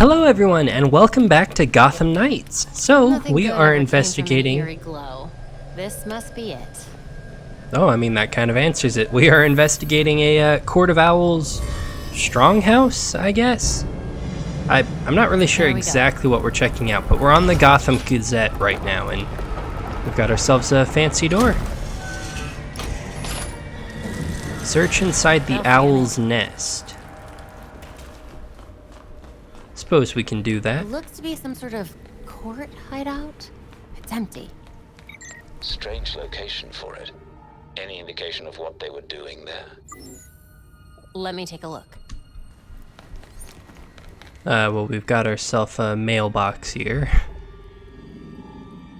Hello everyone and welcome back to Gotham Knights. So, Nothing we good are ever came from investigating... the eerie glow. This must be it. Oh, I mean that kind of answers it. We are investigating a Court of Owls stronghouse, I guess? I'm not really sure exactly what we're checking out, but we're on the Gotham Gazette right now and we've got ourselves a fancy door. Search inside the owl's nest. Suppose we can do that. It looks to be some sort of court hideout. It's empty. Strange location for it. Any indication of what they were doing there? Let me take a look. Well, we've got ourselves a mailbox here.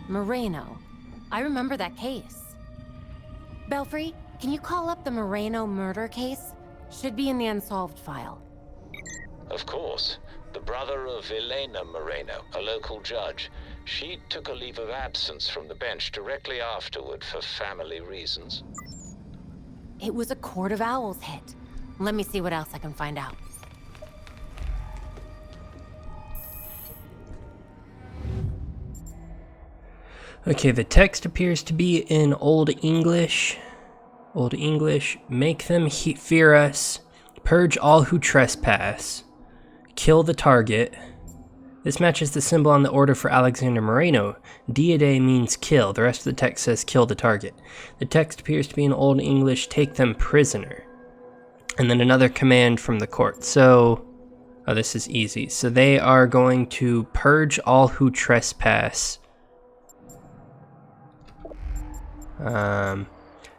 Moreno. I remember that case. Belfry, can you call up the Moreno murder case? Should be in the unsolved file. Of course. The brother of Elena Moreno, a local judge. She took a leave of absence from the bench directly afterward for family reasons. It was a Court of Owls hit. Let me see what else I can find out. Okay, the text appears to be in Old English. Old English. Make them fear us. Purge all who trespass. Kill the target. This matches the symbol on the order for Alexander Moreno. Diade means kill. The rest of the text says kill the target. The text appears to be in Old English. Take them prisoner. And then another command from the court. So, oh, this is easy. So they are going to purge all who trespass. And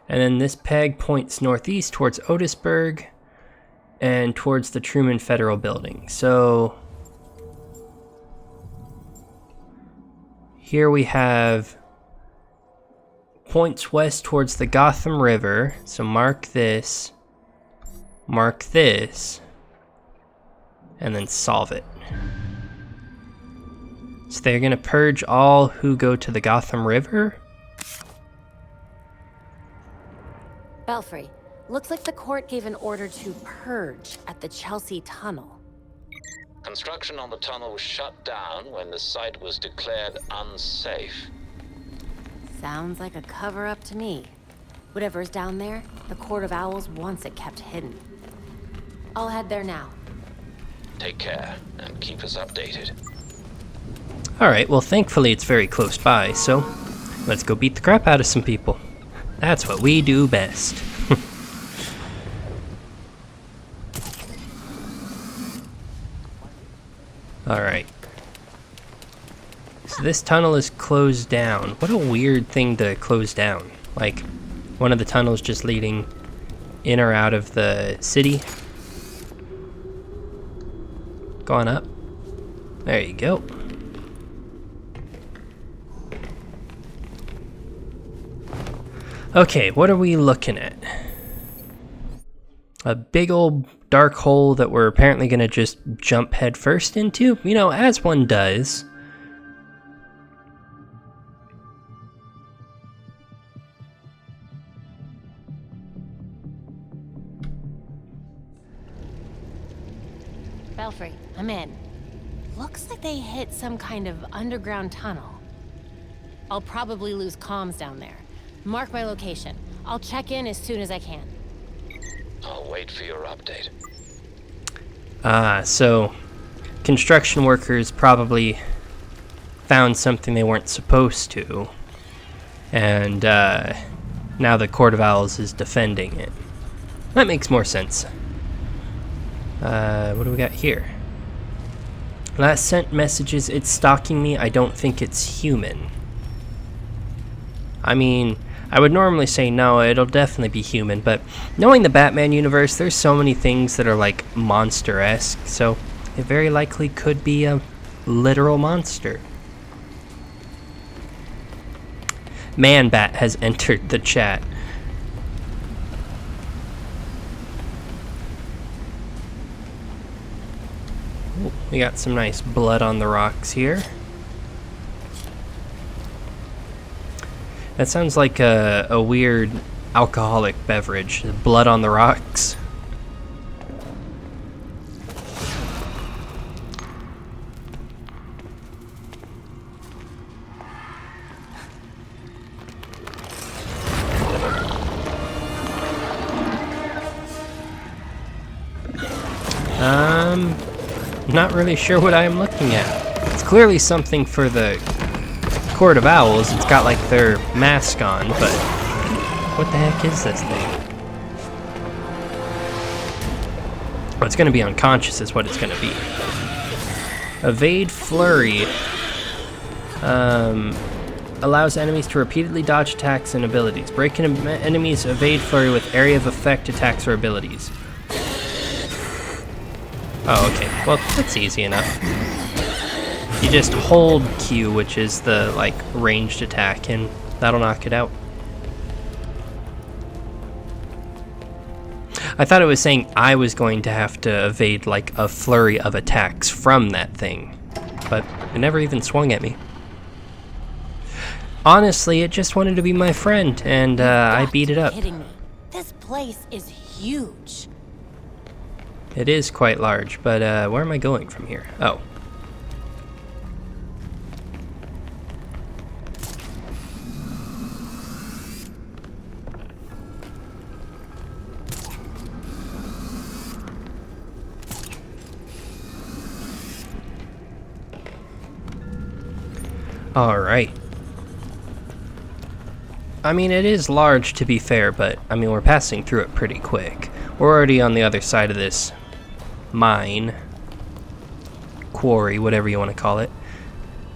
then this peg points northeast towards Otisburg and towards the Truman Federal Building. So here we have points west towards the Gotham River. So mark this, and then solve it. So they're going to purge all who go to the Gotham River. Belfry, looks like the court gave an order to purge at the Chelsea Tunnel. Construction on the tunnel was shut down when the site was declared unsafe. Sounds like a cover-up to me. Whatever's down there, the Court of Owls wants it kept hidden. I'll head there now. Take care and keep us updated. Alright, well thankfully it's very close by, so let's go beat the crap out of some people. That's what we do best. Alright. So this tunnel is closed down. What a weird thing to close down. Like, one of the tunnels just leading in or out of the city. Going up. There you go. Okay, what are we looking at? A big old dark hole that we're apparently going to just jump head first into? You know, as one does. Belfry, I'm in. Looks like they hit some kind of underground tunnel. I'll probably lose comms down there. Mark my location. I'll check in as soon as I can. I'll wait for your update. So construction workers probably found something they weren't supposed to. And now the Court of Owls is defending it. That makes more sense. What do we got here? Last sent messages, it's stalking me. I don't think it's human. I mean, I would normally say no, it'll definitely be human, but knowing the Batman universe, there's so many things that are like monster-esque, so it very likely could be a literal monster. Man-Bat has entered the chat. Ooh, we got some nice blood on the rocks here. That sounds like a weird alcoholic beverage. Blood on the rocks. not really sure what I am looking at. It's clearly something for the Court of Owls. It's got like their mask on, but what the heck is this thing? Oh, it's gonna be unconscious is what it's gonna be. Evade Flurry. Allows enemies to repeatedly dodge attacks and abilities. Break an enemy's Evade Flurry with area of effect attacks or abilities. Oh, okay. Well, that's easy enough. You just hold Q, which is the, like, ranged attack, and that'll knock it out. I thought it was saying I was going to have to evade, like, a flurry of attacks from that thing. But it never even swung at me. Honestly, it just wanted to be my friend, and I beat it up. Kidding me. This place is huge. It is quite large, but where am I going from here? Oh. All right. I mean, it is large to be fair, but I mean, we're passing through it pretty quick. We're already on the other side of this mine, quarry, whatever you want to call it.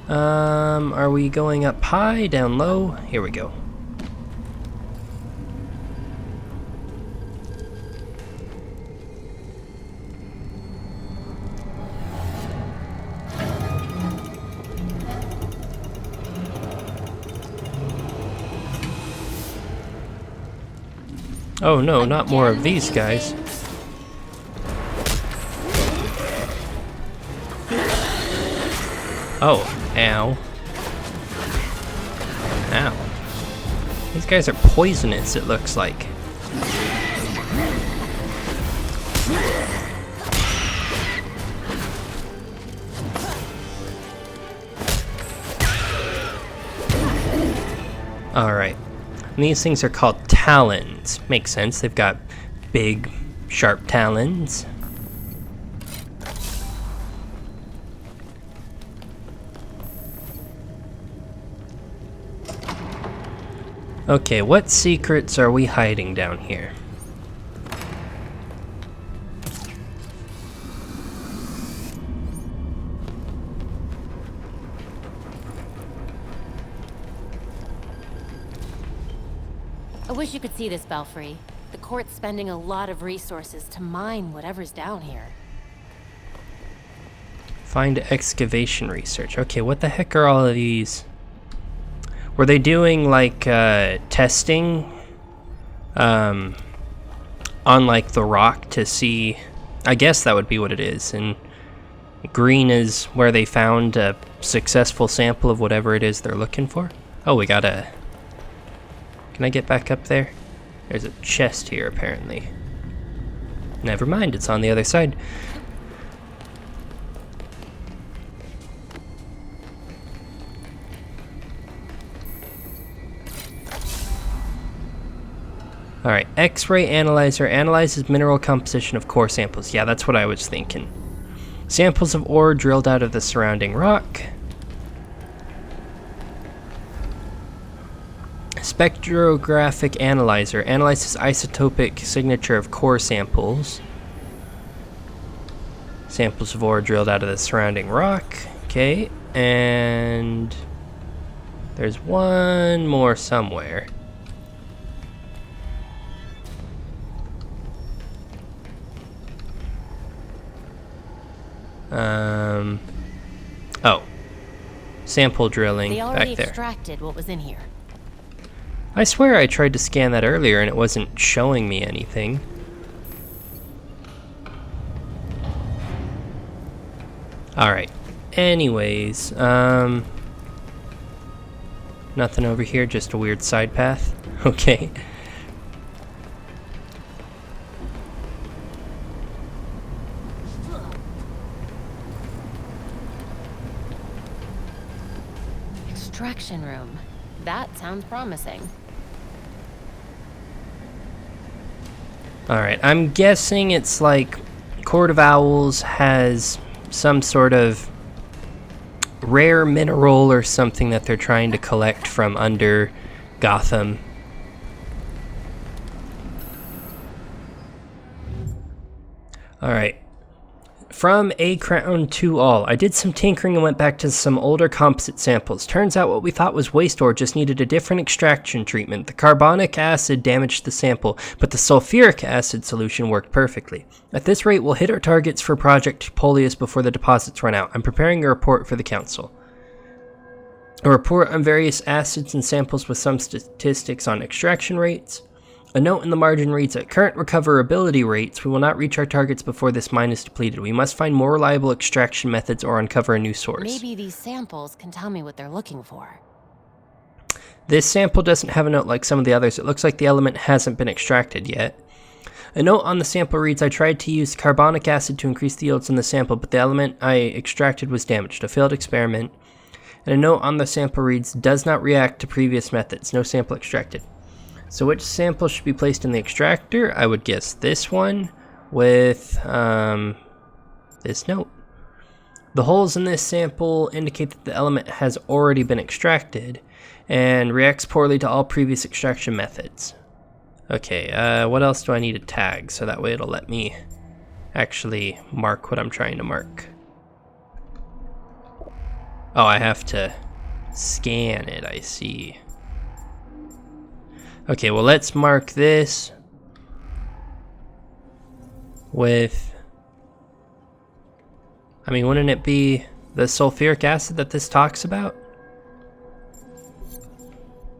Are we going up high, down low? Here we go. Oh no, not more of these guys. Oh, ow. Ow. These guys are poisonous, it looks like. Alright. And these things are called talons. Makes sense, they've got big, sharp talons. Okay, what secrets are we hiding down here? I wish you could see this belfry. The court's spending a lot of resources to mine whatever's down here. Find excavation research. Okay, what the heck are all of these? Were they doing like testing on like the rock to see? I guess that would be what it is. And green is where they found a successful sample of whatever it is they're looking for. Oh, we got a... Can I get back up there? There's a chest here, apparently. Never mind, it's on the other side. Alright, X-ray analyzer analyzes mineral composition of core samples. Yeah, that's what I was thinking. Samples of ore drilled out of the surrounding rock. Spectrographic analyzer analyzes isotopic signature of core samples. Samples of ore drilled out of the surrounding rock. Okay, and there's one more somewhere. Oh. Sample drilling They already back there. extracted what was in here. I swear I tried to scan that earlier and it wasn't showing me anything. Alright. Anyways, nothing over here, just a weird side path. Okay. Extraction room. That sounds promising. Alright, I'm guessing it's like Court of Owls has some sort of rare mineral or something that they're trying to collect from under Gotham. Alright. From a crown to all. I did some tinkering and went back to some older composite samples. Turns out what we thought was waste ore just needed a different extraction treatment. The carbonic acid damaged the sample, but the sulfuric acid solution worked perfectly. At this rate, we'll hit our targets for Project Polius before the deposits run out. I'm preparing a report for the council. A report on various acids and samples with some statistics on extraction rates. A note in the margin reads, at current recoverability rates, we will not reach our targets before this mine is depleted. We must find more reliable extraction methods or uncover a new source. Maybe these samples can tell me what they're looking for. This sample doesn't have a note like some of the others. It looks like the element hasn't been extracted yet. A note on the sample reads, I tried to use carbonic acid to increase the yields in the sample, but the element I extracted was damaged. A failed experiment. And a note on the sample reads, does not react to previous methods. No sample extracted. So which sample should be placed in the extractor? I would guess this one with this note. The holes in this sample indicate that the element has already been extracted and reacts poorly to all previous extraction methods. Okay, what else do I need to tag so that way it'll let me actually mark what I'm trying to mark? Oh, I have to scan it, I see. Okay, well, let's mark this with, I mean, wouldn't it be the sulfuric acid that this talks about?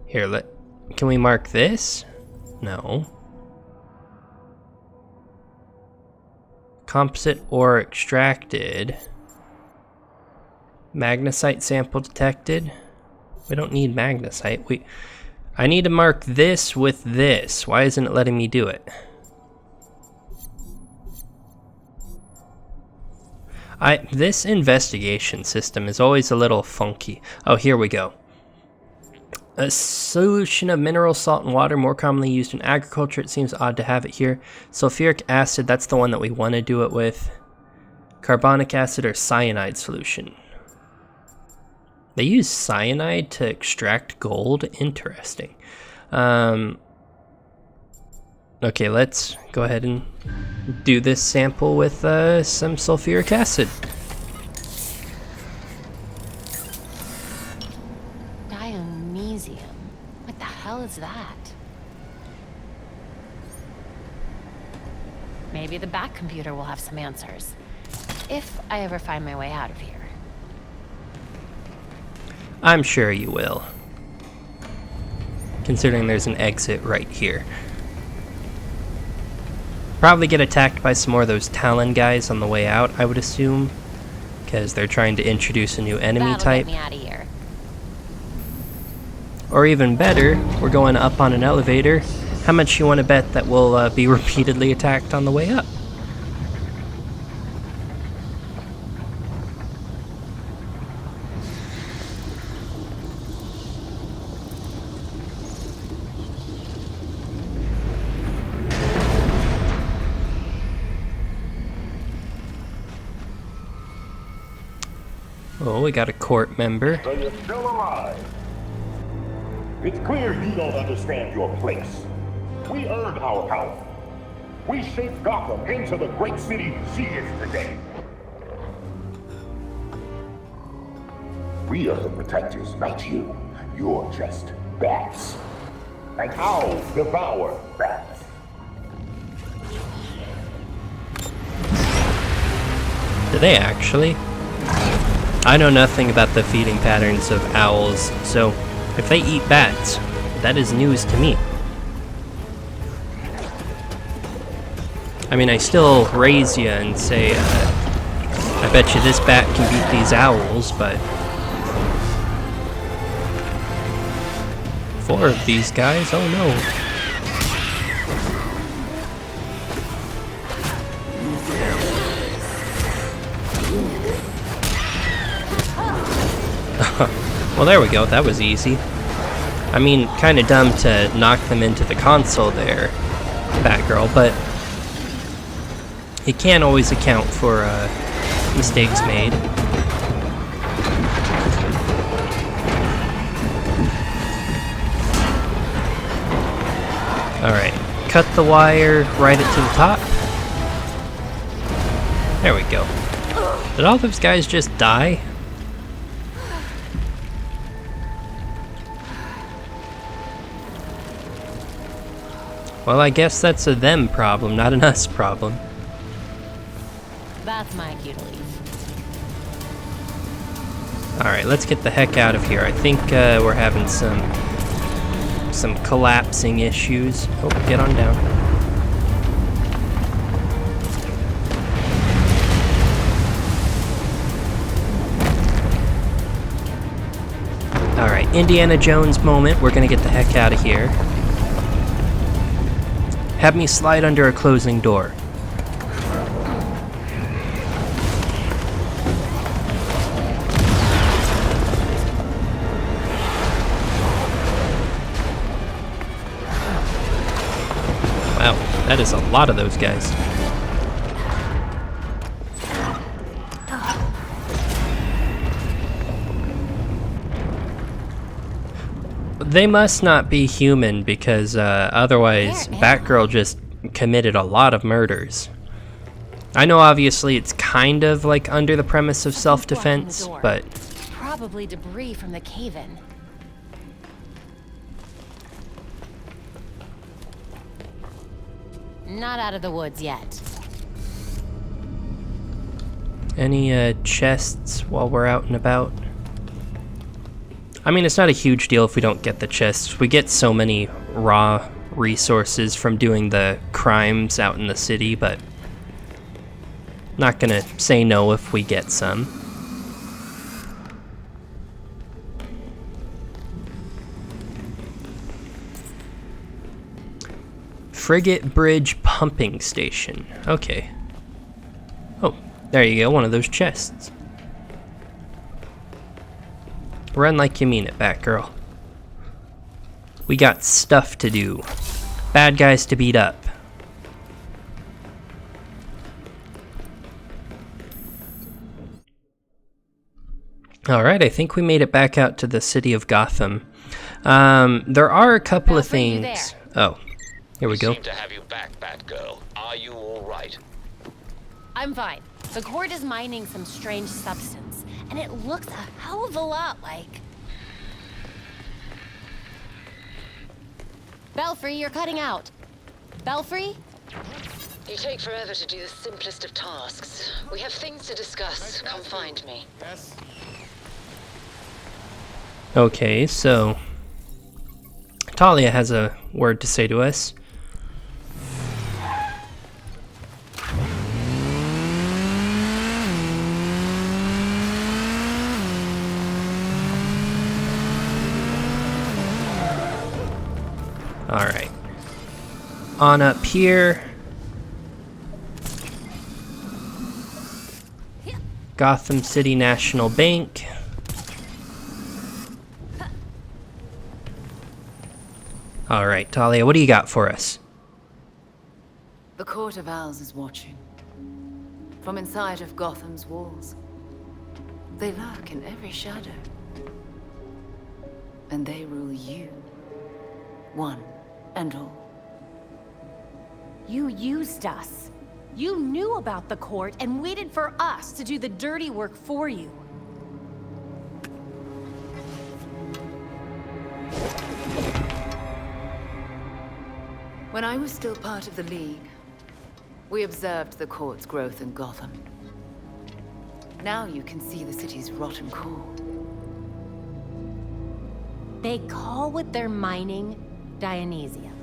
Here, can we mark this? No. Composite ore extracted. Magnesite sample detected. We don't need magnesite. I need to mark this with this. Why isn't it letting me do it? This investigation system is always a little funky. Oh, here we go. A solution of mineral salt and water, more commonly used in agriculture. It seems odd to have it here. Sulfuric acid, that's the one that we want to do it with. Carbonic acid or cyanide solution. They use cyanide to extract gold? Interesting. Okay, let's go ahead and do this sample with some sulfuric acid. Dionysium? What the hell is that? Maybe the back computer will have some answers. If I ever find my way out of here. I'm sure you will. Considering there's an exit right here. Probably get attacked by some more of those Talon guys on the way out, I would assume. Because they're trying to introduce a new enemy type. Get me out of here. Or even better, we're going up on an elevator. How much you want to bet that we'll be repeatedly attacked on the way up? Oh, we got a court member. So you're still alive. It's clear you don't understand your place. We earned our power. We shaped Gotham into the great city she is today. We are the protectors, not you. You're just bats. And I'll devour bats. Do they actually? I know nothing about the feeding patterns of owls, so if they eat bats, that is news to me. I mean, I still raise you and say, I bet you this bat can beat these owls, but 4 of these guys? Oh no. Well, there we go. That was easy. I mean, kind of dumb to knock them into the console there, Batgirl, but it can't always account for Mistakes made. Alright, cut the wire, ride it to the top. There we go. Did all those guys just die? Well, I guess that's a them problem, not an us problem. That's my cue to leave. Alright, let's get the heck out of here. I think we're having some collapsing issues. Oh, get on down. Alright, Indiana Jones moment. We're gonna get the heck out of here. Have me slide under a closing door. Wow, that is a lot of those guys. They must not be human because otherwise Batgirl just committed a lot of murders. I know obviously it's kind of like under the premise of self-defense, but... Probably debris from the cave-in. Not out of the woods yet. Any chests while we're out and about? I mean, it's not a huge deal if we don't get the chests. We get so many raw resources from doing the crimes out in the city, but not gonna say no if we get some. Frigate Bridge Pumping Station. Okay. Oh, there you go, one of those chests. Run like you mean it, Batgirl. We got stuff to do. Bad guys to beat up. Alright, I think we made it back out to the city of Gotham. There are a couple of things... Oh, here we go. Seem to have you back, Batgirl. Are you all right? I'm fine. The court is mining some strange substance, and it looks a hell of a lot like... Belfry, you're cutting out. Belfry? You take forever to do the simplest of tasks. We have things to discuss. Come find me. Yes. Okay, so... Talia has a word to say to us. Alright. On up here. Gotham City National Bank. Alright, Talia, what do you got for us? The Court of Owls is watching. From inside of Gotham's walls. They lurk in every shadow. And they rule you. One and all. You used us. You knew about the court and waited for us to do the dirty work for you. When I was still part of the League, we observed the court's growth in Gotham. Now you can see the city's rotten core. They call what they're mining Dionysium.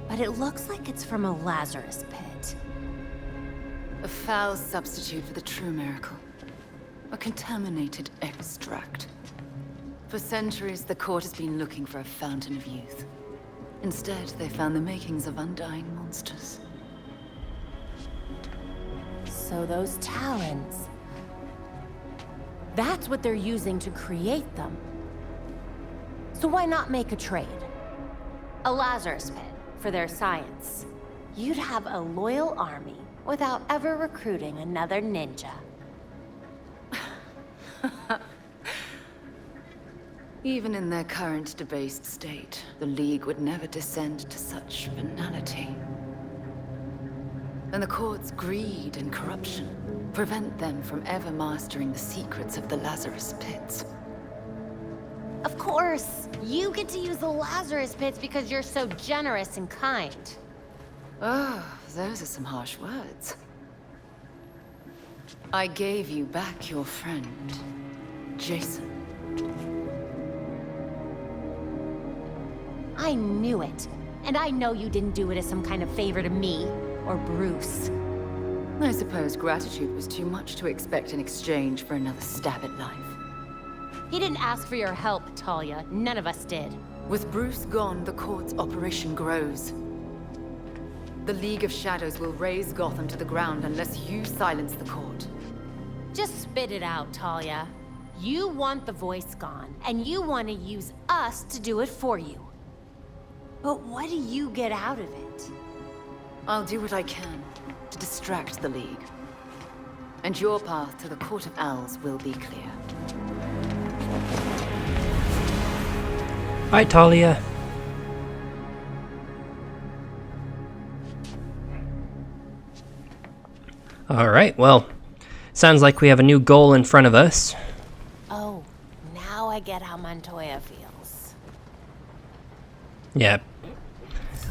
But it looks like it's from a Lazarus pit. A foul substitute for the true miracle. A contaminated extract. For centuries, the court has been looking for a fountain of youth. Instead, they found the makings of undying monsters. So those talons... that's what they're using to create them. So why not make a trade? A Lazarus pit for their science. You'd have a loyal army without ever recruiting another ninja. Even in their current debased state, the League would never descend to such venality. And the court's greed and corruption prevent them from ever mastering the secrets of the Lazarus Pits. Of course! You get to use the Lazarus Pits because you're so generous and kind. Oh, those are some harsh words. I gave you back your friend, Jason. I knew it. And I know you didn't do it as some kind of favor to me, or Bruce. I suppose gratitude was too much to expect in exchange for another stab at life. He didn't ask for your help, Talia. None of us did. With Bruce gone, the court's operation grows. The League of Shadows will raze Gotham to the ground unless you silence the court. Just spit it out, Talia. You want the voice gone, and you want to use us to do it for you. But what do you get out of it? I'll do what I can to distract the League. And your path to the Court of Owls will be clear. Bye, Talia. Alright, well, sounds like we have a new goal in front of us. Oh, now I get how Montoya feels. Yeah.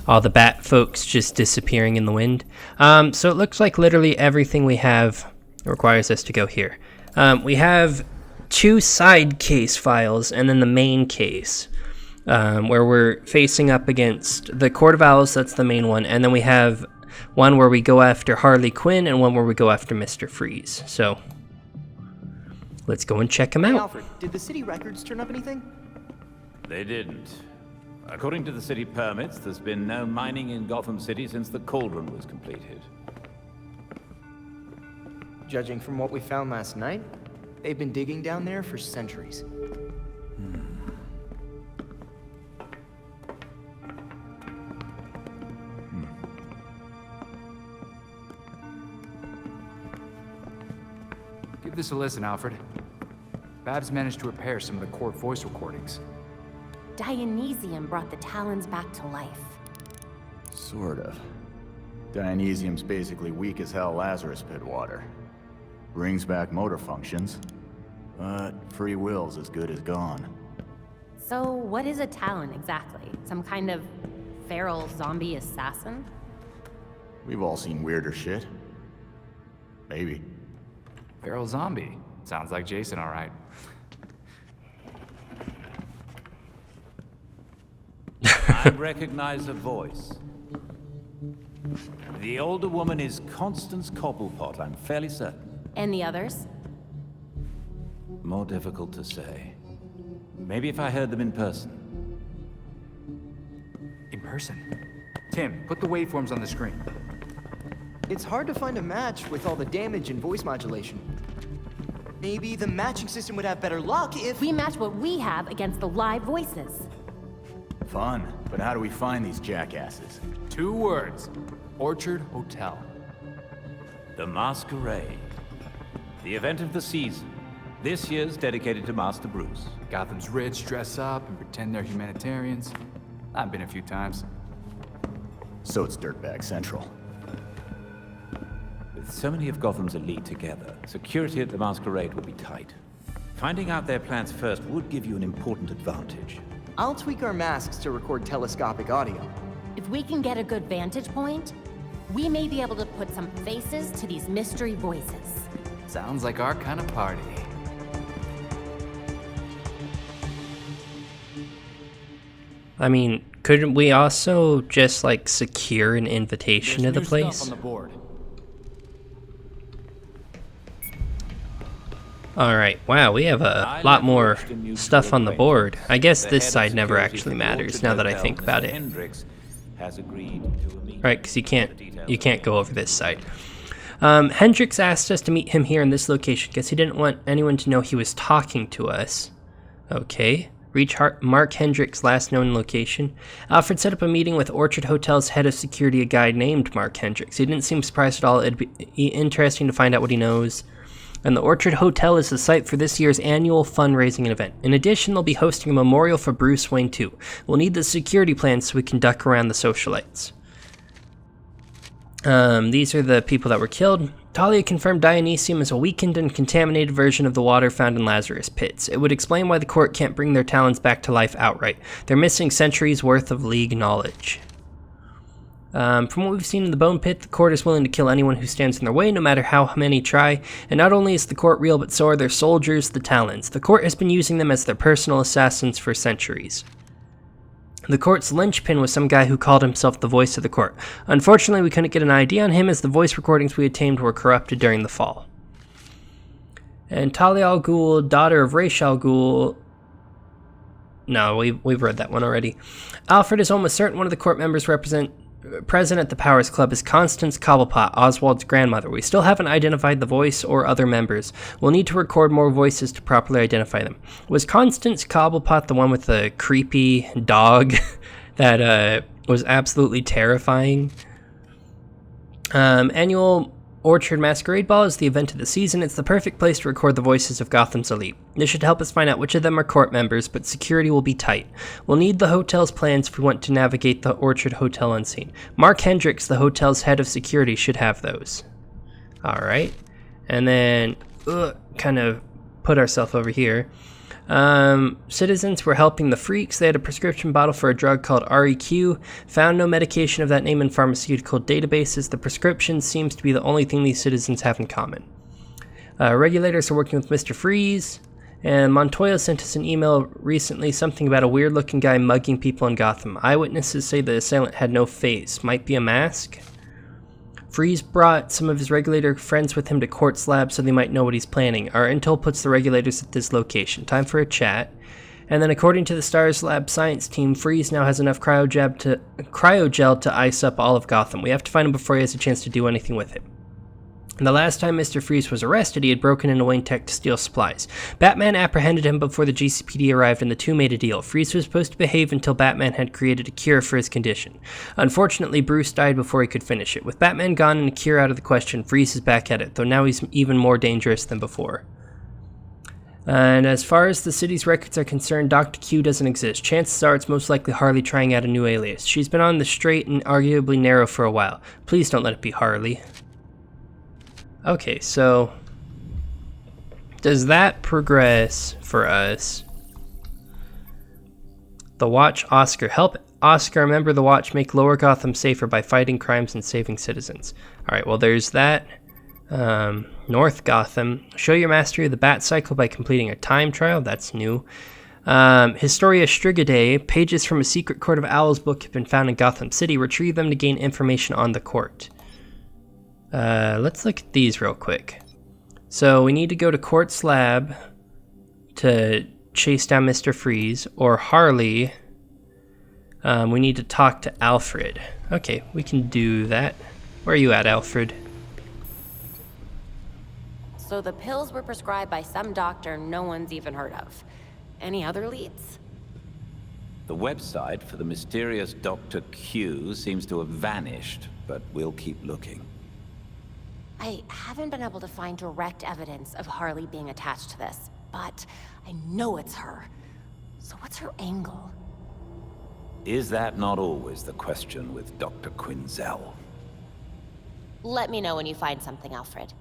All the bat folks just disappearing in the wind. So it looks like literally everything we have requires us to go here. We have 2 side case files and then the main case, where we're facing up against the Court of Owls, that's the main one, and then we have one where we go after Harley Quinn and one where we go after Mr. Freeze. So let's go and check them out. Alfred, did the city records turn up anything? They didn't. According to the city permits, there's been no mining in Gotham City since the Cauldron was completed. Judging from what we found last night, they've been digging down there for centuries. Give this a listen, Alfred. Babs managed to repair some of the court voice recordings. Dionysium brought the Talons back to life. Sort of. Dionysium's basically weak as hell Lazarus Pit water. Brings back motor functions, but free will's as good as gone. So what is a Talon exactly? Some kind of feral zombie assassin? We've all seen weirder shit. Maybe. Feral zombie. Sounds like Jason, all right. I recognize a voice. The older woman is Constance Cobblepot, I'm fairly certain. And the others? More difficult to say. Maybe if I heard them in person. In person. Tim, put the waveforms on the screen. It's hard to find a match with all the damage and voice modulation. Maybe the matching system would have better luck if... We match what we have against the live voices. Fun, but how do we find these jackasses? 2 words. Orchard Hotel. The Masquerade. The event of the season. This year's dedicated to Master Bruce. Gotham's rich dress up and pretend they're humanitarians. I've been a few times. So it's Dirtbag Central. With so many of Gotham's elite together, security at the Masquerade will be tight. Finding out their plans first would give you an important advantage. I'll tweak our masks to record telescopic audio. If we can get a good vantage point, we may be able to put some faces to these mystery voices. Sounds like our kind of party. I mean, couldn't we also just like secure an invitation to the place? On the board. Alright, wow, we have a lot more stuff on the board. I guess this side never actually matters, now that I think about it. Right, because you can't go over this side. Hendricks asked us to meet him here in this location, because he didn't want anyone to know he was talking to us. Okay. Reach Mark Hendricks' last known location. Alfred set up a meeting with Orchard Hotel's head of security, a guy named Mark Hendricks. He didn't seem surprised at all. It'd be interesting to find out what he knows. and the Orchard Hotel is the site for this year's annual fundraising event. In addition, they'll be hosting a memorial for Bruce Wayne too. We'll need the security plan so we can duck around the socialites. These are the people that were killed. Talia confirmed Dionysium is a weakened and contaminated version of the water found in Lazarus pits. It would explain why the court can't bring their talons back to life outright. They're missing centuries worth of League knowledge. From what we've seen in the Bone Pit, the court is willing to kill anyone who stands in their way, no matter how many try. And not only is the court real, but so are their soldiers, the Talons. The court has been using them as their personal assassins for centuries. The court's linchpin was some guy who called himself the voice of the court. Unfortunately, we couldn't get an ID on him as the voice recordings we obtained were corrupted during the fall. And Talia al Ghul, daughter of Ra's al Ghul... No, we've read that one already. Alfred is almost certain one of the court members present at the Powers Club is Constance Cobblepot, Oswald's grandmother. We still haven't identified the voice or other members. We'll need to record more voices to properly identify them. Was Constance Cobblepot the one with the creepy dog that was absolutely terrifying? Annual Orchard Masquerade Ball is the event of the season. It's the perfect place to record the voices of Gotham's elite. This should help us find out which of them are court members, but security will be tight. We'll need the hotel's plans if we want to navigate the Orchard Hotel unseen. Mark Hendricks, the hotel's head of security, should have those. Alright. And then, kind of put ourselves over here. Citizens were helping the freaks. They had a prescription bottle for a drug called REQ. Found no medication of that name in pharmaceutical databases. The prescription seems to be the only thing these citizens have in common. Regulators are working with Mr. Freeze. And Montoya sent us an email recently, something about a weird-looking guy mugging people in Gotham. Eyewitnesses say the assailant had no face. Might be a mask? Freeze brought some of his regulator friends with him to Quartz Lab so they might know what he's planning. Our intel puts the regulators at this location. Time for a chat. And then according to the Stars Lab science team, Freeze now has enough cryogel to ice up all of Gotham. We have to find him before he has a chance to do anything with it. And the last time Mr. Freeze was arrested, he had broken into Wayne Tech to steal supplies. Batman apprehended him before the GCPD arrived and the two made a deal. Freeze was supposed to behave until Batman had created a cure for his condition. Unfortunately, Bruce died before he could finish it. With Batman gone and a cure out of the question, Freeze is back at it, though now he's even more dangerous than before. And as far as the city's records are concerned, Dr. Q doesn't exist. Chances are it's most likely Harley trying out a new alias. She's been on the straight and arguably narrow for a while. Please don't let it be Harley. Okay, so does that progress for us? The Watch Oscar. Help Oscar, a member of the Watch, make Lower Gotham safer by fighting crimes and saving citizens. Alright, well there's that. North Gotham. Show your mastery of the Bat Cycle by completing a time trial. That's new. Historia Strigidae. Pages from a secret Court of Owls book have been found in Gotham City. Retrieve them to gain information on the court. Let's look at these real quick. So we need to go to Quartz Lab to chase down Mr. Freeze, or Harley. We need to talk to Alfred. Okay, we can do that. Where are you at, Alfred? So the pills were prescribed by some doctor no one's even heard of. Any other leads? The website for the mysterious Dr. Q seems to have vanished, but we'll keep looking. I haven't been able to find direct evidence of Harley being attached to this, but I know it's her. So what's her angle? Is that not always the question with Dr. Quinzel? Let me know when you find something, Alfred.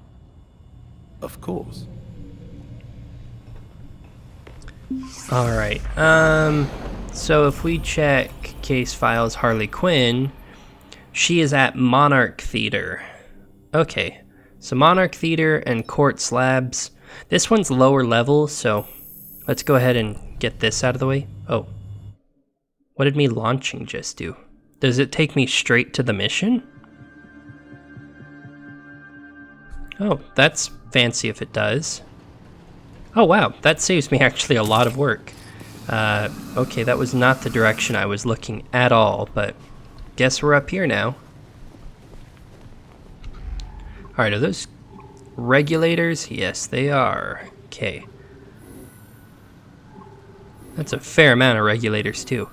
Of course. Alright, so if we check case files Harley Quinn, she is at Monarch Theater. Okay, so Monarch Theater and Quartz Labs. This one's lower level, so let's go ahead and get this out of the way. Oh, what did me launching just do? Does it take me straight to the mission? Oh, that's fancy if it does. Oh wow, that saves me actually a lot of work. Okay, that was not the direction I was looking at all, but guess we're up here now. Alright, are those regulators? Yes, they are. Okay. That's a fair amount of regulators, too.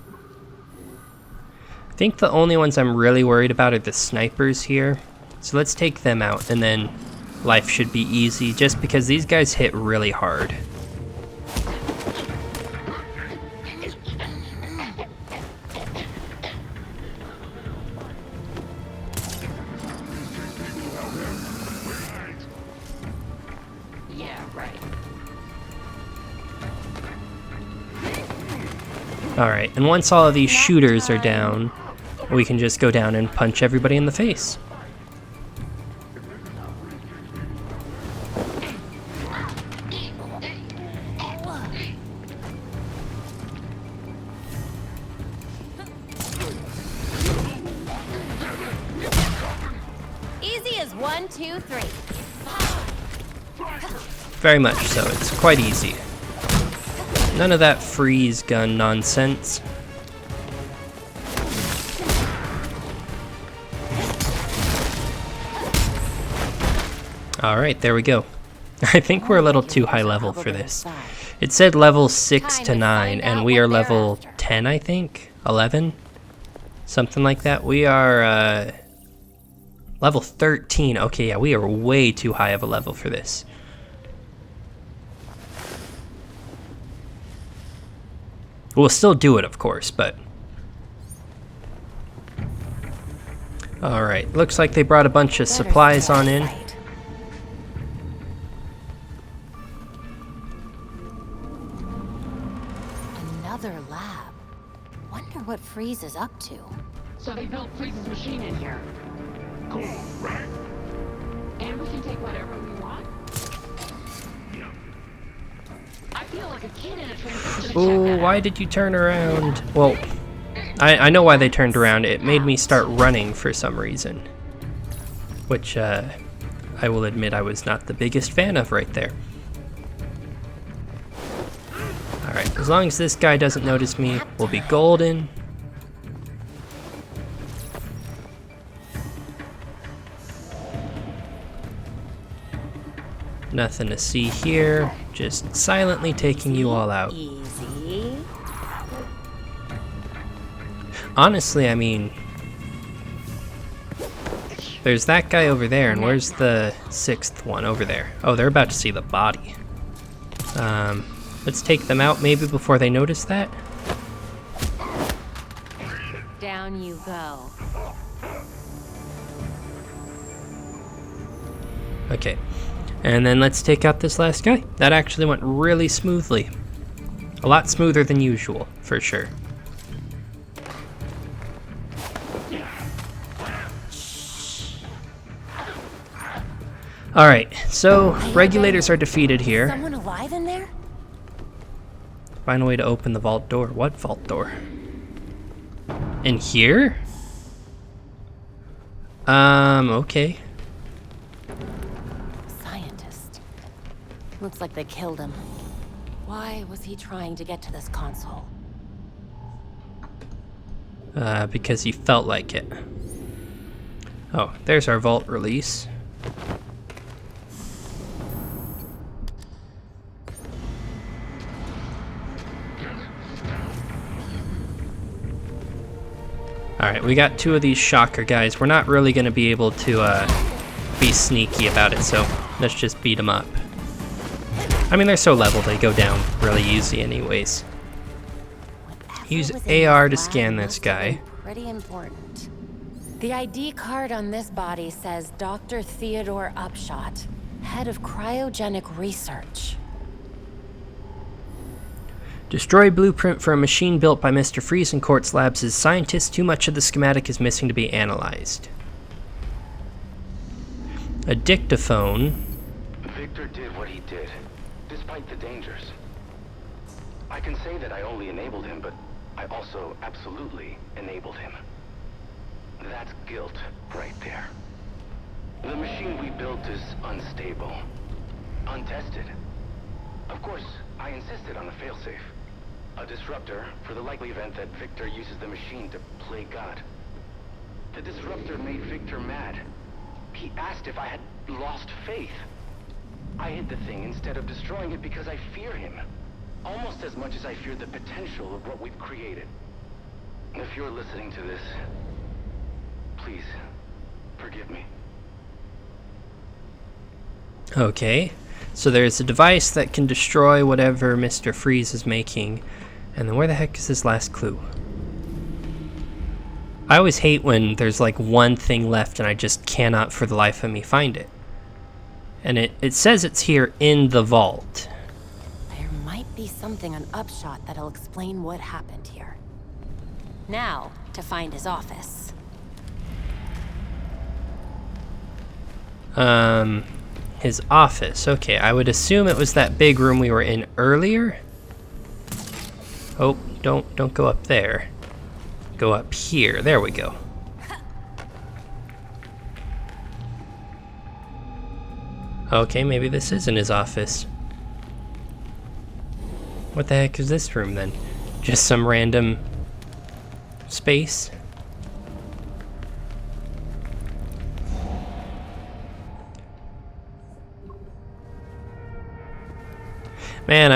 I think the only ones I'm really worried about are the snipers here. So let's take them out, and then life should be easy, just because these guys hit really hard. Alright, and once all of these shooters are down, we can just go down and punch everybody in the face. Easy as 1, 2, 3. Very much so, it's quite easy. None of that freeze gun nonsense. Alright, there we go. I think we're a little too high level for this. It said level 6 to 9, and we are level 10, I think? 11? Something like that. We are, level 13. Okay, yeah, we are way too high of a level for this. We'll still do it, of course, but... Alright, looks like they brought a bunch of supplies on in. Another lab. Wonder what Freeze is up to. So they built Freeze's machine in here. Cool, right? And we can take whatever we want? I feel like a kid in a transistor. Oh, why did you turn around? Well, I know why they turned around. It made me start running for some reason. Which, I will admit I was not the biggest fan of right there. Alright, as long as this guy doesn't notice me, we'll be golden. Nothing to see here, just silently taking you all out. Easy. Honestly, I mean, there's that guy over there, and where's the 6th one over there? Oh, they're about to see the body. Let's take them out maybe before they notice that. Down you go. Okay. And then let's take out this last guy. That actually went really smoothly. A lot smoother than usual, for sure. Alright, so regulators are defeated here. Someone alive in there? Find a way to open the vault door. What vault door? In here? Okay. Looks like they killed him. Why was he trying to get to this console? Because he felt like it. Oh, there's our vault release. Alright, we got 2 of these shocker guys. We're not really going to be able to be sneaky about it, so let's just beat them up. I mean, they're so level, they go down really easy anyways. Use AR to scan this guy. Pretty important. The ID card on this body says Dr. Theodore Upshot, head of cryogenic research. Destroy blueprint for a machine built by Mr. Friesencourt's labs as scientists. Too much of the schematic is missing to be analyzed. A dictaphone. Victor did what he did, despite the dangers. I can say that I only enabled him, but I also absolutely enabled him. That's guilt right there. The machine we built is unstable, untested. Of course, I insisted on a failsafe. A disruptor for the likely event that Victor uses the machine to play God. The disruptor made Victor mad. He asked if I had lost faith. I hid the thing instead of destroying it because I fear him. Almost as much as I fear the potential of what we've created. If you're listening to this, please, forgive me. Okay, so there's a device that can destroy whatever Mr. Freeze is making. And then where the heck is his last clue? I always hate when there's like one thing left and I just cannot for the life of me find it. And it says it's here in the vault. There might be something on Upshot that'll explain what happened here. Now, to find his office. His office. Okay, I would assume it was that big room we were in earlier. Oh, don't go up there. Go up here. There we go. Okay, maybe this isn't his office. What the heck is this room then? Just some random space? Man,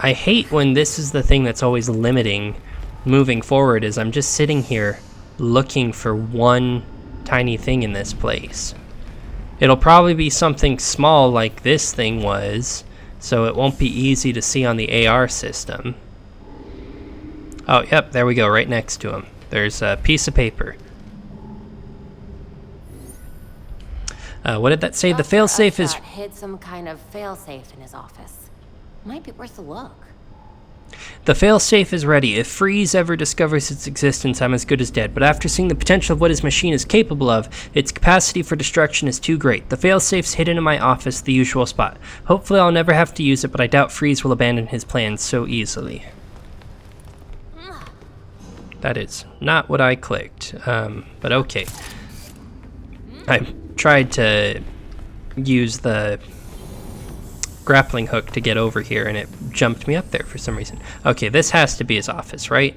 I hate when this is the thing that's always limiting moving forward, is I'm just sitting here looking for one tiny thing in this place. It'll probably be something small like this thing was, so it won't be easy to see on the AR system. Oh, yep, there we go, right next to him. There's a piece of paper. What did that say? The failsafe is... hid some kind of failsafe in his office. Might be worth a look. The failsafe is ready. If Freeze ever discovers its existence, I'm as good as dead. But after seeing the potential of what his machine is capable of, its capacity for destruction is too great. The failsafe's hidden in my office, the usual spot. Hopefully I'll never have to use it, but I doubt Freeze will abandon his plans so easily. That is not what I clicked, but okay. I tried to use the grappling hook to get over here, and it jumped me up there for some reason. Okay, this has to be his office, right?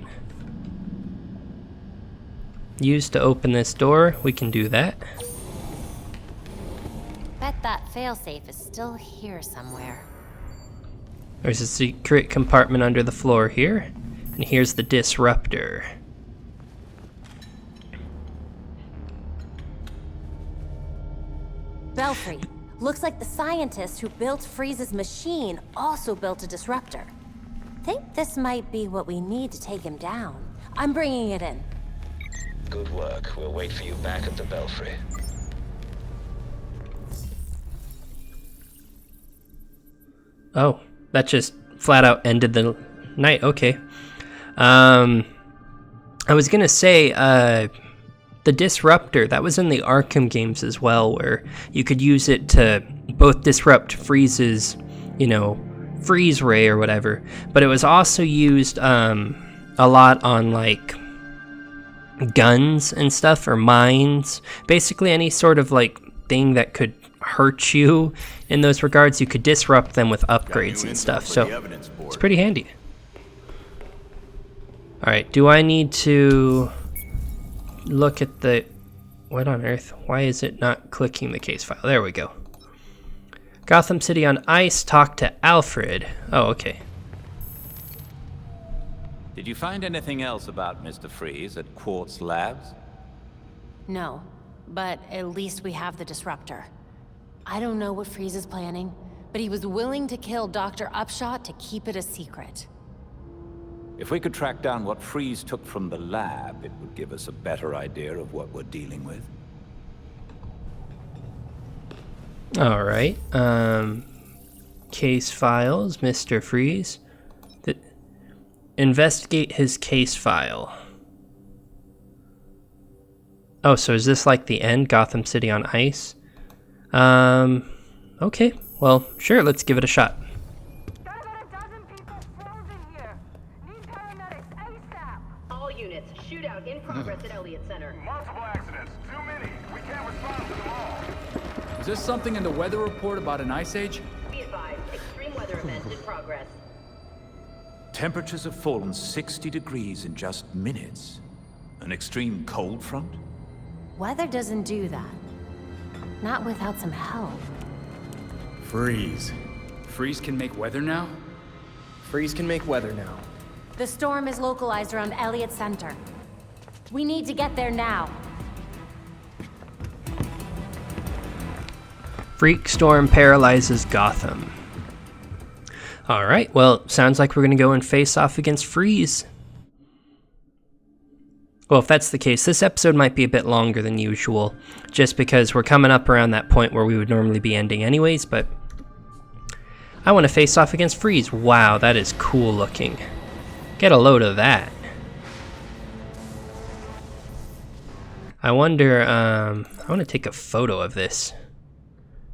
Use to open this door. We can do that. Bet that failsafe is still here somewhere. There's a secret compartment under the floor here. And here's the disruptor. Belfry. Looks like the scientist who built Freeze's machine also built a disruptor. Think this might be what we need to take him down. I'm bringing it in. Good work. We'll wait for you back at the Belfry. Oh, that just flat out ended the night. Okay. I was gonna say, the disruptor, that was in the Arkham games as well, where you could use it to both disrupt Freeze's, freeze ray or whatever, but it was also used a lot on like guns and stuff, or mines. Basically any sort of like thing that could hurt you in those regards, you could disrupt them with upgrades and stuff, so it's pretty handy. Alright, do I need to look at the... What on earth? Why is it not clicking the case file? There we go. Gotham City on Ice, talk to Alfred. Oh, okay. Did you find anything else about Mr. Freeze at Quartz Labs? No, but at least we have the disruptor. I don't know what Freeze is planning, but he was willing to kill Dr. Upshot to keep it a secret. If we could track down what Freeze took from the lab, it would give us a better idea of what we're dealing with. Alright, case files, Mr. Freeze. Investigate his case file. Oh, so is this like the end? Gotham City on Ice? Okay, well, sure, let's give it a shot. All units, shootout in progress at Elliott Center. Multiple accidents. Too many. We can't respond to them all. Is there something in the weather report about an ice age? Be advised, extreme weather event in progress. Temperatures have fallen 60 degrees in just minutes. An extreme cold front? Weather doesn't do that. Not without some help. Freeze. Freeze can make weather now? Freeze can make weather now. The storm is localized around Elliott Center. We need to get there now. Freak storm paralyzes Gotham. Alright, well, sounds like we're gonna go and face off against Freeze. Well, if that's the case, this episode might be a bit longer than usual, just because we're coming up around that point where we would normally be ending anyways, but I want to face off against Freeze. Wow, that is cool looking. Get a load of that. I wonder, I want to take a photo of this,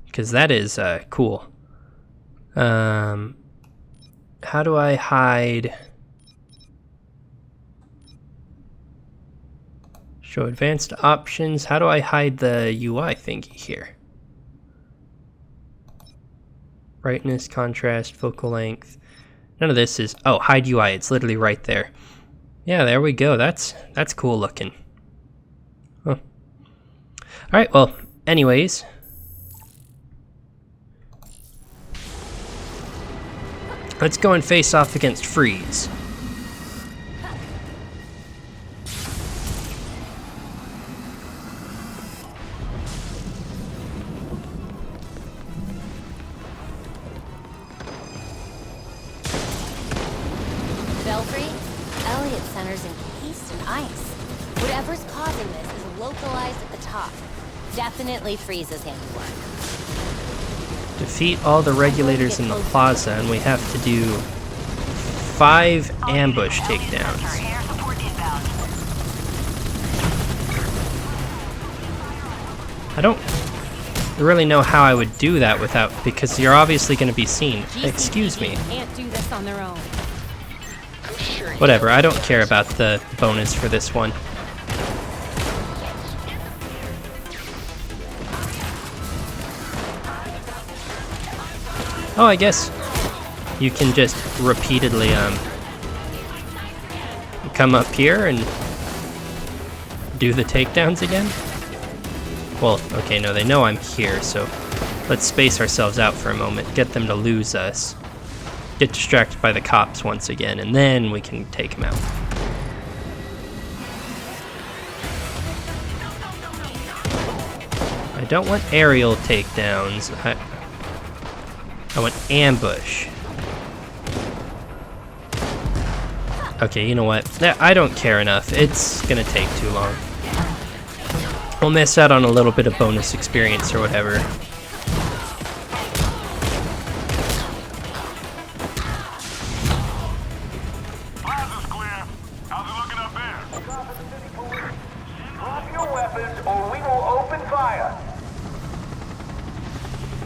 because that is cool. How do I hide? Show advanced options. How do I hide the UI thingy here? Brightness, contrast, focal length. None of this is... Oh, hide UI. It's literally right there. Yeah, there we go. That's cool looking. Huh. Alright, well, anyways. Let's go and face off against Freeze. Definitely Freeze's handiwork. Defeat all the regulators in the plaza, and we have to do 5 ambush takedowns. I don't really know how I would do that without, because you're obviously going to be seen. Excuse me. Can't do this on their own. Whatever, I don't care about the bonus for this one. Oh, I guess you can just repeatedly come up here and do the takedowns again. Well, okay, no, they know I'm here, so let's space ourselves out for a moment, get them to lose us, get distracted by the cops once again, and then we can take them out. I don't want aerial takedowns. I want ambush. Okay, you know what? I don't care enough. It's gonna take too long. We'll miss out on a little bit of bonus experience or whatever. Plaza's clear. How's it looking up there? Drop your weapons or we will open fire.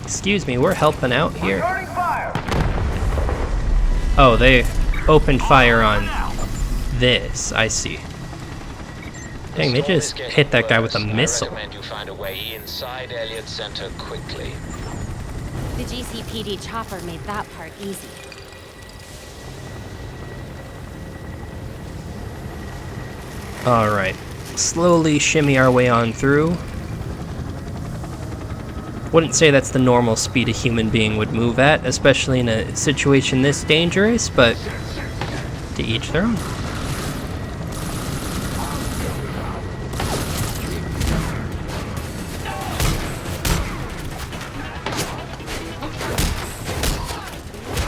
Excuse me, we're helping out here. Oh, they opened fire on this. I see. Dang, they just hit that guy with a missile. I recommend you find a way inside Elliott Center quickly. The GCPD chopper made that part easy. Alright. Slowly shimmy our way on through. Wouldn't say that's the normal speed a human being would move at, especially in a situation this dangerous, but to each their own.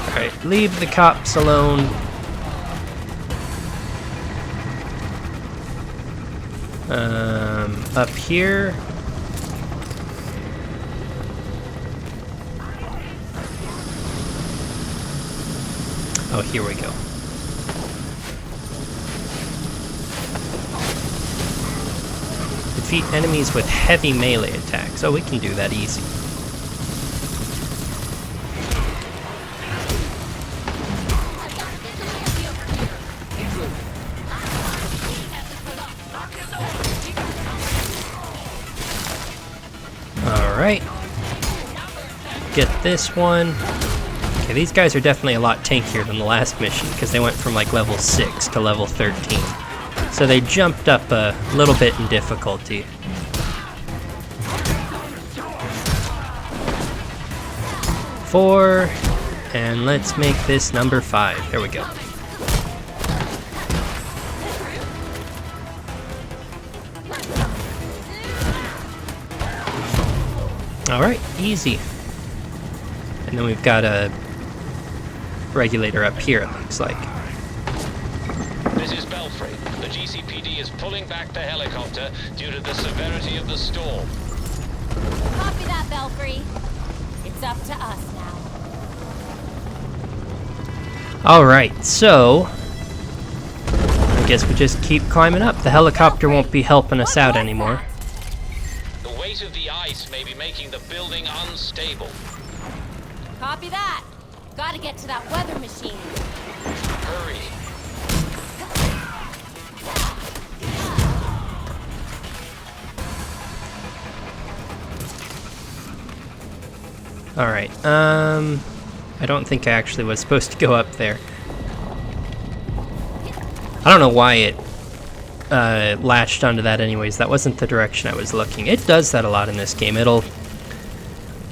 Alright, leave the cops alone. Up here. Oh, here we go. Defeat enemies with heavy melee attacks. Oh, we can do that easy. Alright. Get this one. Okay, these guys are definitely a lot tankier than the last mission, because they went from like level 6 to level 13. So they jumped up a little bit in difficulty. Four, and let's make this number 5. There we go. Alright, easy. And then we've got a regulator up here, it looks like. This is Belfry. The GCPD is pulling back the helicopter due to the severity of the storm. Copy that, Belfry. It's up to us now. Alright, so I guess we just keep climbing up. The helicopter won't be helping us out anymore. The weight of the ice may be making the building unstable. Copy that. Gotta get to that weather machine. Hurry. Alright, I don't think I actually was supposed to go up there. I don't know why it latched onto that anyways. That wasn't the direction I was looking. It does that a lot in this game.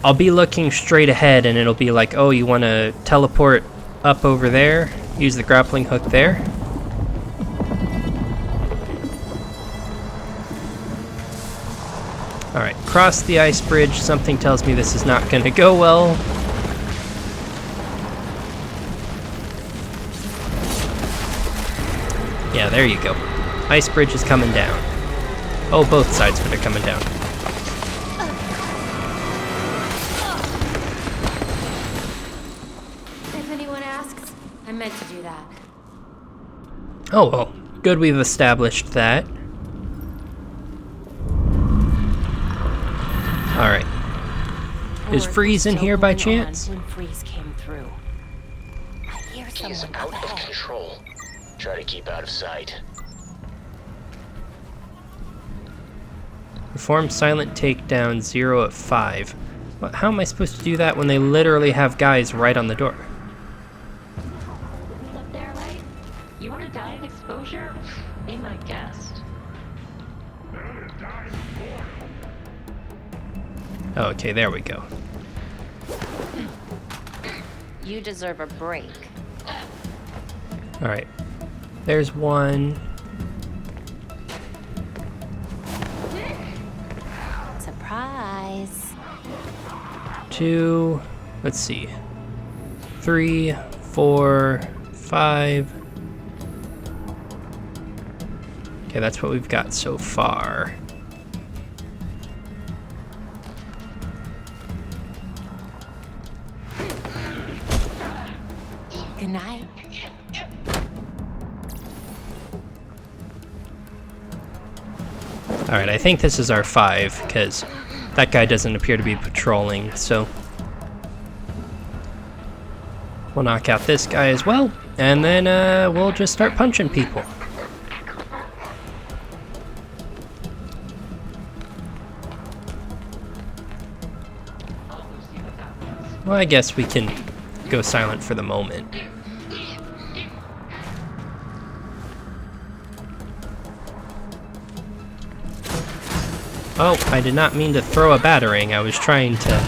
I'll be looking straight ahead and it'll be like, oh, you want to teleport up over there? Use the grappling hook there? Alright, cross the ice bridge. Something tells me this is not going to go well. Yeah, there you go. Ice bridge is coming down. Oh, both sides of it are coming down. If anyone asks, I meant to do that. Oh, well. Good we've established that. Alright. Is Freeze in here by chance? When Freeze came through. I hear He's someone out up of ahead. control. Try to keep out of sight. Perform silent takedown 0 at 5. Well, how am I supposed to do that when they literally have guys right on the door? Up there, right? You want to die of exposure? Be my guest. Okay, there we go. You deserve a break. Alright. There's one. Surprise. 2. Let's see. 3, 4, 5. Okay, that's what we've got so far. Good night. Alright, I think this is our 5, because that guy doesn't appear to be patrolling, so we'll knock out this guy as well, and then we'll just start punching people. Well, I guess we can go silent for the moment. Oh, I did not mean to throw a batarang. I was trying to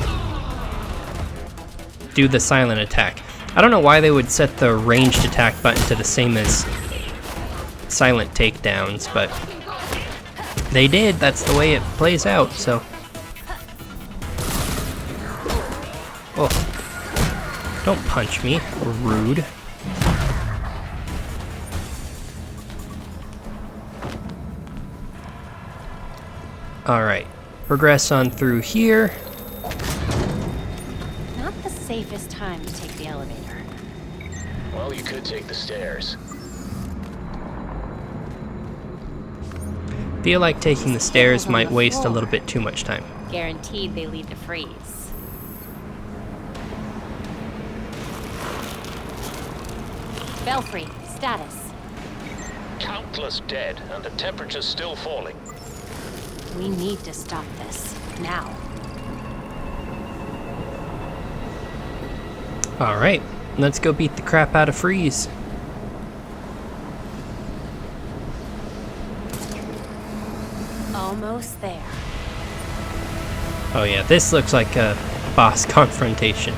do the silent attack. I don't know why they would set the ranged attack button to the same as silent takedowns, but they did. That's the way it plays out, so. Oh. Don't punch me. Rude. Alright, progress on through here. Not the safest time to take the elevator. Well, you could take the stairs. Feel like taking the stairs might waste a little bit too much time. Guaranteed they lead to Freeze. Belfry, status. Countless dead, and the temperature's still falling. We need to stop this. Now. Alright, let's go beat the crap out of Freeze. Almost there. Oh yeah, this looks like a boss confrontation.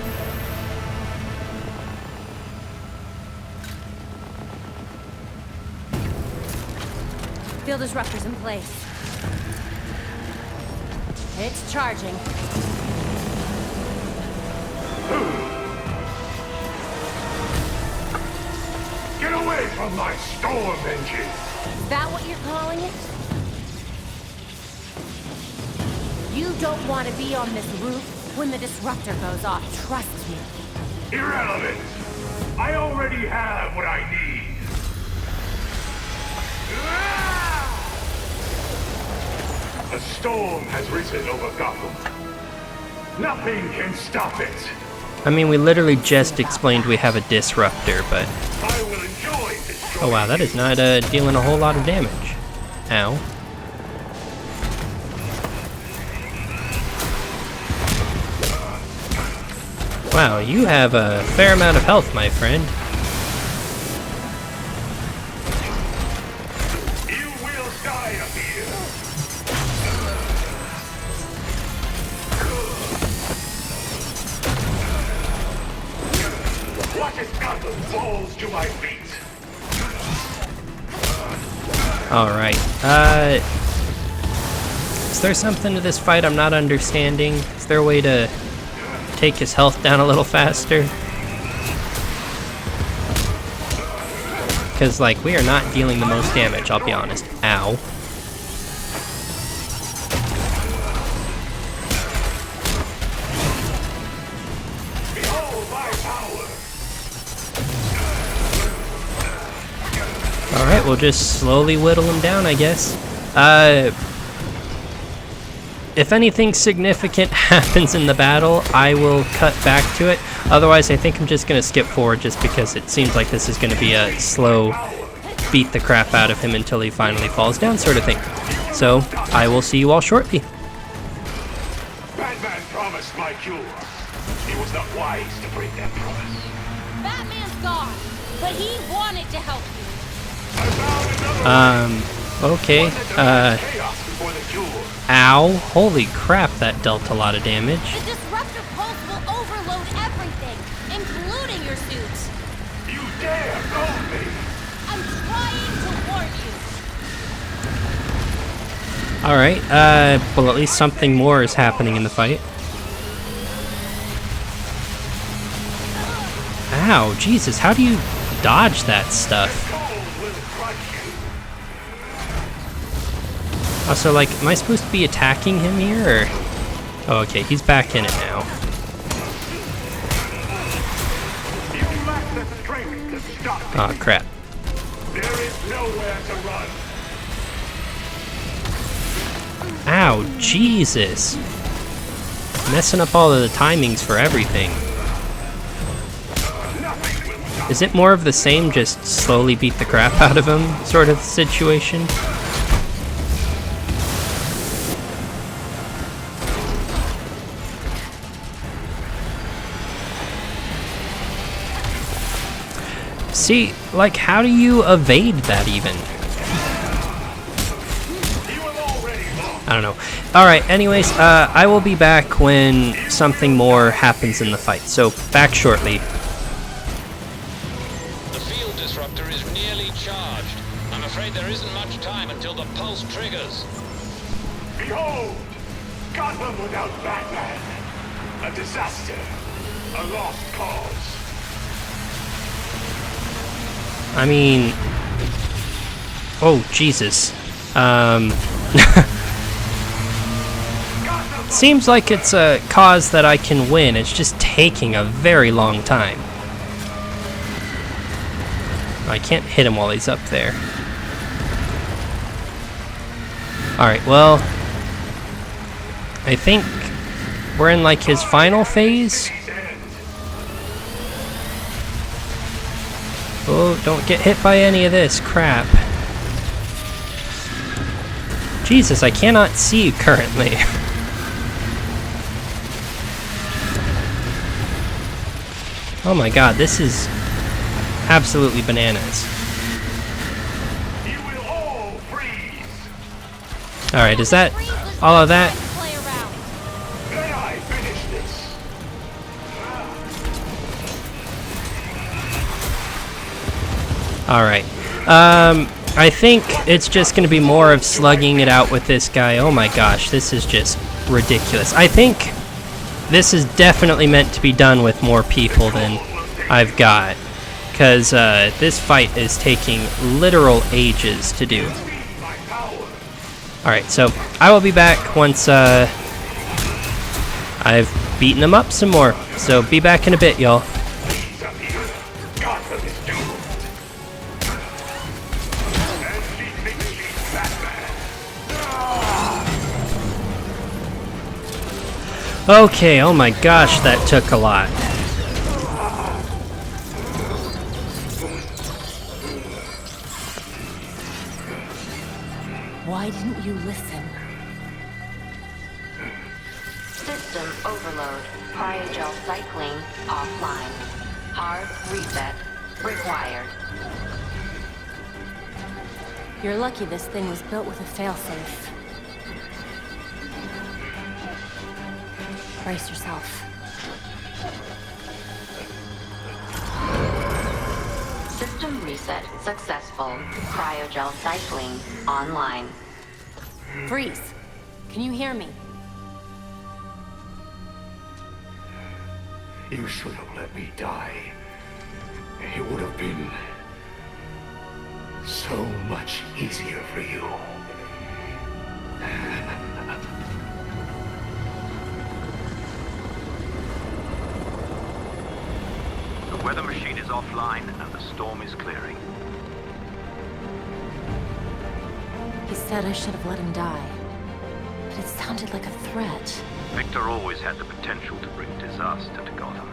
Field disruptors in place. It's charging. Get away from my storm engine! Is that what you're calling it? You don't want to be on this roof when the disruptor goes off, trust me. Irrelevant! I already have what I need! A storm has risen over Gotham. Nothing can stop it! I mean, we literally just explained we have a disruptor, but... I will enjoy this. Oh wow, that is not dealing a whole lot of damage. Ow. Wow, you have a fair amount of health, my friend. You will die up here! Watch as Gotham falls to my feet! Alright, is there something to this fight I'm not understanding? Is there a way to take his health down a little faster? Because, like, we are not dealing the most damage, I'll be honest. Ow. Behold my power! Alright, we'll just slowly whittle him down, I guess. If anything significant happens in the battle, I will cut back to it. Otherwise, I think I'm just going to skip forward just because it seems like this is going to be a slow beat the crap out of him until he finally falls down sort of thing. So, I will see you all shortly. Batman promised my cure. He was not wise to break that promise. Batman's gone, but he wanted to help you. I found another Okay, chaos before the cure. ow. Holy crap, that dealt a lot of damage. The disruptor pulse will overload everything, including your suits. You dare goad me! I'm trying to warn you. Alright, well at least something more is happening in the fight. Ow, Jesus, how do you dodge that stuff? Also, like, am I supposed to be attacking him here, or...? Oh, okay, he's back in it now. You lack the strength to stop me. Oh, crap. There is nowhere to run. Ow, Jesus. Messing up all of the timings for everything. Is it more of the same, just slowly beat the crap out of him, sort of situation? See, like, how do you evade that even? I don't know. Alright, anyways, I will be back when something more happens in the fight, so back shortly. The field disruptor is nearly charged. I'm afraid there isn't much time until the pulse triggers. Behold! Gotham without Batman. A disaster. A lost cause. I mean... Oh, Jesus. Seems like it's a cause that I can win. It's just taking a very long time. I can't hit him while he's up there. Alright, well... I think we're in, like, his final phase? Oh, don't get hit by any of this crap. Jesus, I cannot see currently. Oh my god, this is absolutely bananas. You will all freeze. Alright, is that all of that? Then I finish this. Alright. I think it's just gonna be more of slugging it out with this guy. Oh my gosh, this is just ridiculous. I think this is definitely meant to be done with more people than I've got, because this fight is taking literal ages to do. Alright, so I will be back once I've beaten them up some more. So be back in a bit, y'all. Okay, oh my gosh, that took a lot. Why didn't you listen? System overload. Cryogel cycling offline. Hard reset required. You're lucky this thing was built with a failsafe. Brace yourself. System reset successful. Cryogel cycling online. Freeze! Can you hear me? You should have let me die. It would have been so much easier for you. The weather machine is offline and the storm is clearing. He said I should have let him die. But it sounded like a threat. Victor always had the potential to bring disaster to Gotham.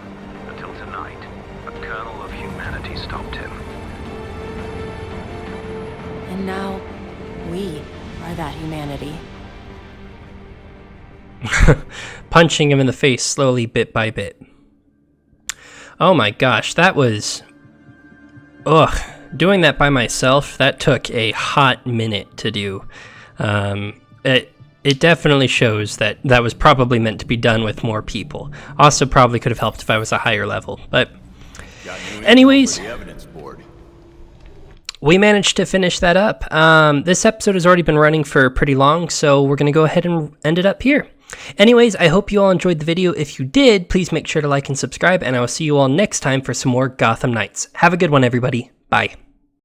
Until tonight, a kernel of humanity stopped him. And now, we are that humanity. Punching him in the face slowly, bit by bit. Oh my gosh, that was... Ugh. Doing that by myself, that took a hot minute to do. It definitely shows that that was probably meant to be done with more people. Also probably could have helped if I was a higher level, but... Anyways, we managed to finish that up. This episode has already been running for pretty long, so we're going to go ahead and end it up here. Anyways, I hope you all enjoyed the video. If you did, please make sure to like and subscribe, and I will see you all next time for some more Gotham Knights. Have a good one, everybody. Bye.